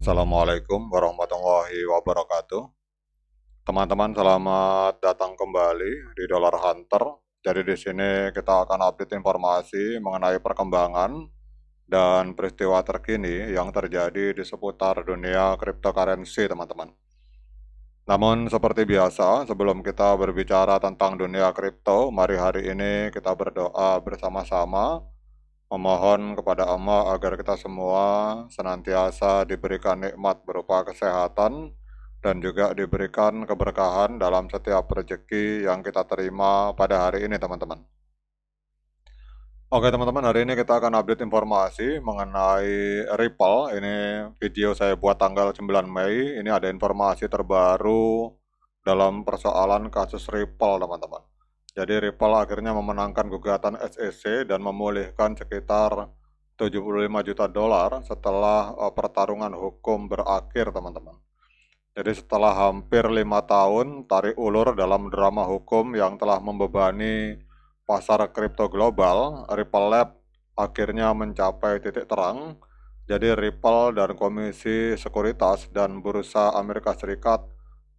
Assalamualaikum warahmatullahi wabarakatuh. Teman-teman, selamat datang kembali di Dollar Hunter. Jadi di sini kita akan update informasi mengenai perkembangan dan peristiwa terkini yang terjadi di seputar dunia cryptocurrency, teman-teman. Namun seperti biasa, sebelum kita berbicara tentang dunia kripto, mari hari ini kita berdoa bersama-sama memohon kepada Allah agar kita semua senantiasa diberikan nikmat berupa kesehatan dan juga diberikan keberkahan dalam setiap rezeki yang kita terima pada hari ini, teman-teman. Oke teman-teman, hari ini kita akan update informasi mengenai Ripple. Ini video saya buat tanggal 9 Mei. Ini ada informasi terbaru dalam persoalan kasus Ripple, teman-teman. Jadi Ripple akhirnya memenangkan gugatan SEC dan memulihkan sekitar 75 juta dolar setelah pertarungan hukum berakhir, teman-teman. Jadi setelah hampir 5 tahun tarik ulur dalam drama hukum yang telah membebani pasar kripto global, Ripple Lab akhirnya mencapai titik terang. Jadi Ripple dan Komisi Sekuritas dan Bursa Amerika Serikat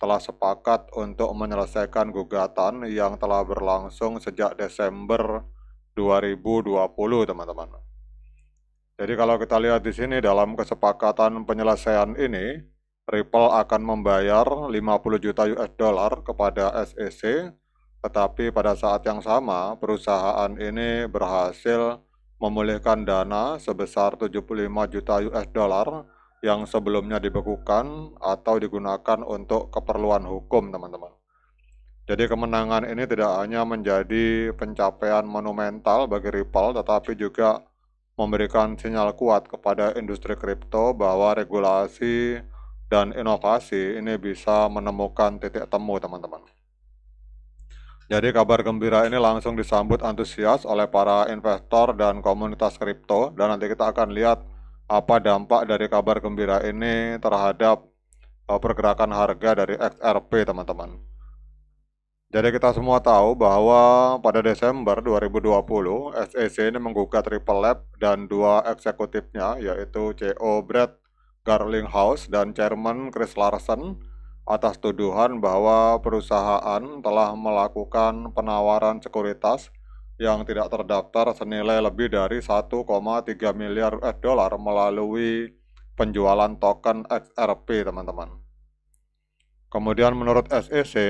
telah sepakat untuk menyelesaikan gugatan yang telah berlangsung sejak Desember 2020, teman-teman. Jadi kalau kita lihat di sini dalam kesepakatan penyelesaian ini, Ripple akan membayar 50 juta US dollar kepada SEC, tetapi pada saat yang sama perusahaan ini berhasil memulihkan dana sebesar 75 juta US dollar yang sebelumnya dibekukan atau digunakan untuk keperluan hukum, teman-teman. Jadi kemenangan ini tidak hanya menjadi pencapaian monumental bagi Ripple, tetapi juga memberikan sinyal kuat kepada industri kripto bahwa regulasi dan inovasi ini bisa menemukan titik temu, teman-teman. Jadi kabar gembira ini langsung disambut antusias oleh para investor dan komunitas kripto, dan nanti kita akan lihat apa dampak dari kabar gembira ini terhadap pergerakan harga dari XRP, teman-teman. Jadi kita semua tahu bahwa pada Desember 2020, SEC ini menggugat Ripple Lab dan dua eksekutifnya, yaitu CEO Brad Garlinghouse dan Chairman Chris Larsen, atas tuduhan bahwa perusahaan telah melakukan penawaran sekuritas yang tidak terdaftar senilai lebih dari 1,3 miliar US dollar melalui penjualan token XRP, teman-teman. Kemudian menurut SEC,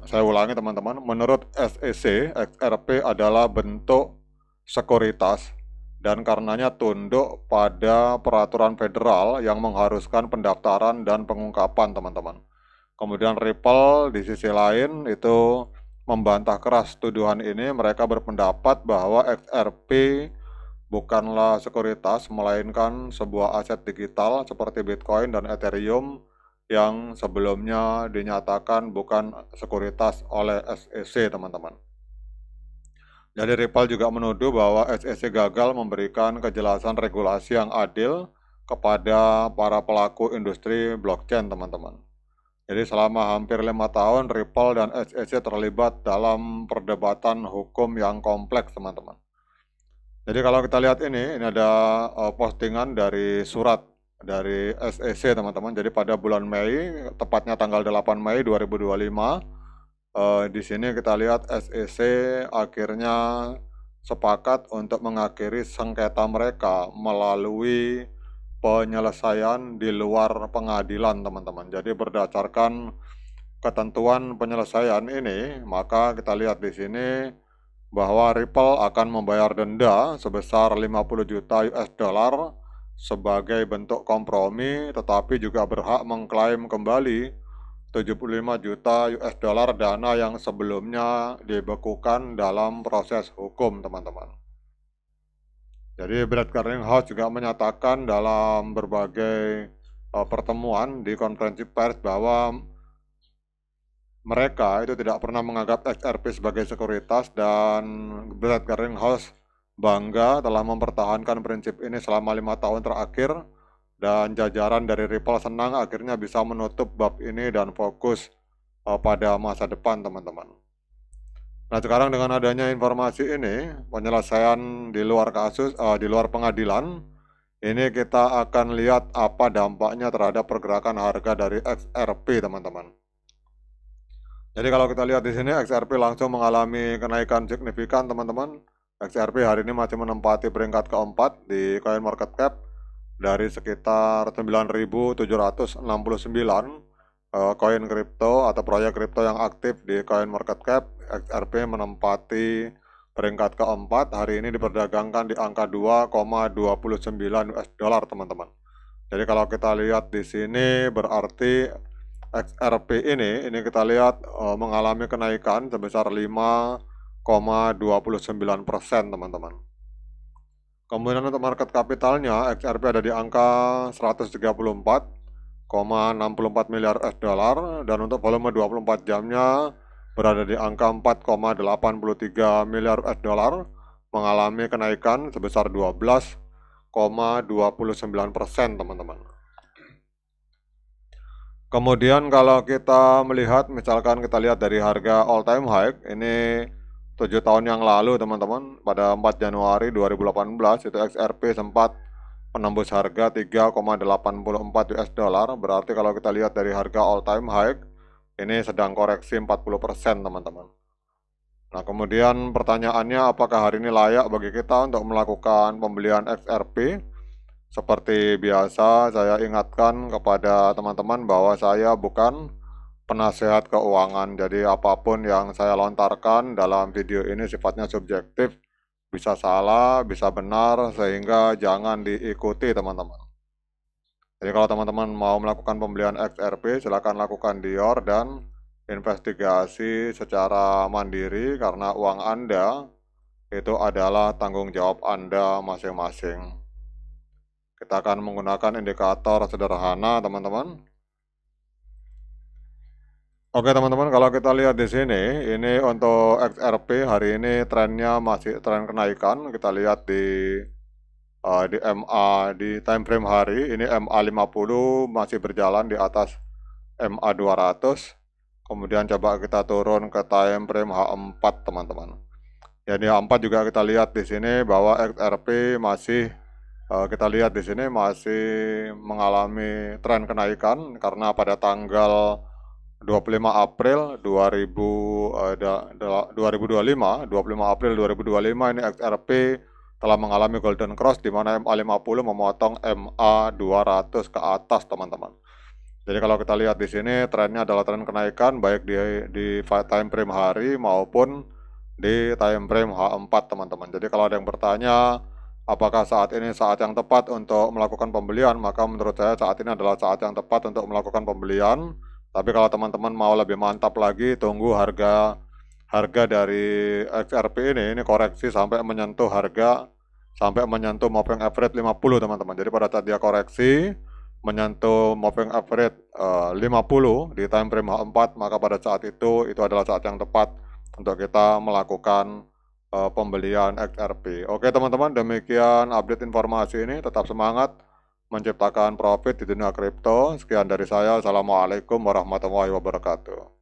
saya ulangi teman-teman, menurut SEC, XRP adalah bentuk sekuritas dan karenanya tunduk pada peraturan federal yang mengharuskan pendaftaran dan pengungkapan, teman-teman. Kemudian Ripple di sisi lain itu membantah keras tuduhan ini. Mereka berpendapat bahwa XRP bukanlah sekuritas, melainkan sebuah aset digital seperti Bitcoin dan Ethereum yang sebelumnya dinyatakan bukan sekuritas oleh SEC, teman-teman. Jadi Ripple juga menuduh bahwa SEC gagal memberikan kejelasan regulasi yang adil kepada para pelaku industri blockchain, teman-teman. Jadi selama hampir 5 tahun, Ripple dan SEC terlibat dalam perdebatan hukum yang kompleks, teman-teman. Jadi kalau kita lihat ini ada postingan dari surat dari SEC, teman-teman. Jadi pada bulan Mei, tepatnya tanggal 8 Mei 2025, di sini kita lihat SEC akhirnya sepakat untuk mengakhiri sengketa mereka melalui penyelesaian di luar pengadilan, teman-teman. Jadi berdasarkan ketentuan penyelesaian ini, maka kita lihat di sini bahwa Ripple akan membayar denda sebesar 50 juta US dollar sebagai bentuk kompromi, tetapi juga berhak mengklaim kembali 75 juta US dollar dana yang sebelumnya dibekukan dalam proses hukum, teman-teman. Jadi Brad Garlinghouse juga menyatakan dalam berbagai pertemuan di konferensi pers bahwa mereka itu tidak pernah menganggap XRP sebagai sekuritas, dan Brad Garlinghouse bangga telah mempertahankan prinsip ini selama 5 tahun terakhir, dan jajaran dari Ripple senang akhirnya bisa menutup bab ini dan fokus pada masa depan, teman-teman. Nah sekarang dengan adanya informasi ini, penyelesaian di luar kasus, di luar pengadilan, Ini kita akan lihat apa dampaknya terhadap pergerakan harga dari XRP, teman-teman. Jadi kalau kita lihat di sini, XRP langsung mengalami kenaikan signifikan, teman-teman. XRP hari ini masih menempati peringkat keempat di CoinMarketCap dari sekitar 9.769 koin kripto atau proyek kripto yang aktif di CoinMarketCap. XRP menempati peringkat keempat, hari ini diperdagangkan di angka 2,29 US dollar, teman-teman. Jadi kalau kita lihat di sini berarti XRP ini kita lihat mengalami kenaikan sebesar 5,29%, teman-teman. Kemudian untuk market kapitalnya, XRP ada di angka 134,64 miliar US dollar, dan untuk volume 24 jamnya berada di angka 4,83 miliar US dollar, mengalami kenaikan sebesar 12,29%, teman-teman. Kemudian kalau kita melihat, misalkan kita lihat dari harga all time high, ini 7 tahun yang lalu, teman-teman, pada 4 Januari 2018 itu XRP sempat menembus harga 3,84 US dollar. Berarti kalau kita lihat dari harga all time high, ini sedang koreksi 40%, teman-teman. Nah, kemudian pertanyaannya, apakah hari ini layak bagi kita untuk melakukan pembelian XRP? Seperti biasa, saya ingatkan kepada teman-teman bahwa saya bukan penasehat keuangan. Jadi apapun yang saya lontarkan dalam video ini sifatnya subjektif, bisa salah, bisa benar, sehingga jangan diikuti, teman-teman. Jadi kalau teman-teman mau melakukan pembelian XRP, silakan lakukan dior dan investigasi secara mandiri, karena uang Anda itu adalah tanggung jawab Anda masing-masing. Kita akan menggunakan indikator sederhana, teman-teman. Oke, teman-teman, kalau kita lihat di sini, ini untuk XRP hari ini trennya masih tren kenaikan. Kita lihat di MA di time frame hari ini, MA 50 masih berjalan di atas MA 200. Kemudian coba kita turun ke time frame H4, teman-teman. Jadi H4 juga kita lihat di sini bahwa XRP masih kita lihat di sini masih mengalami tren kenaikan, karena pada tanggal 25 April 2025 April 2025 ini XRP telah mengalami golden cross, di mana MA50 memotong MA200 ke atas, teman-teman. Jadi kalau kita lihat di sini trennya adalah tren kenaikan baik di time frame hari maupun di time frame H4, teman-teman. Jadi kalau ada yang bertanya apakah saat ini saat yang tepat untuk melakukan pembelian, maka menurut saya saat ini adalah saat yang tepat untuk melakukan pembelian. Tapi kalau teman-teman mau lebih mantap lagi, tunggu harga dari XRP ini koreksi sampai menyentuh moving average 50, teman-teman. Jadi pada saat dia koreksi menyentuh moving average 50 di time frame H4, maka pada saat itu adalah saat yang tepat untuk kita melakukan pembelian XRP. Oke, teman-teman, demikian update informasi ini. Tetap semangat menciptakan profit di dunia kripto. Sekian dari saya. Assalamualaikum warahmatullahi wabarakatuh.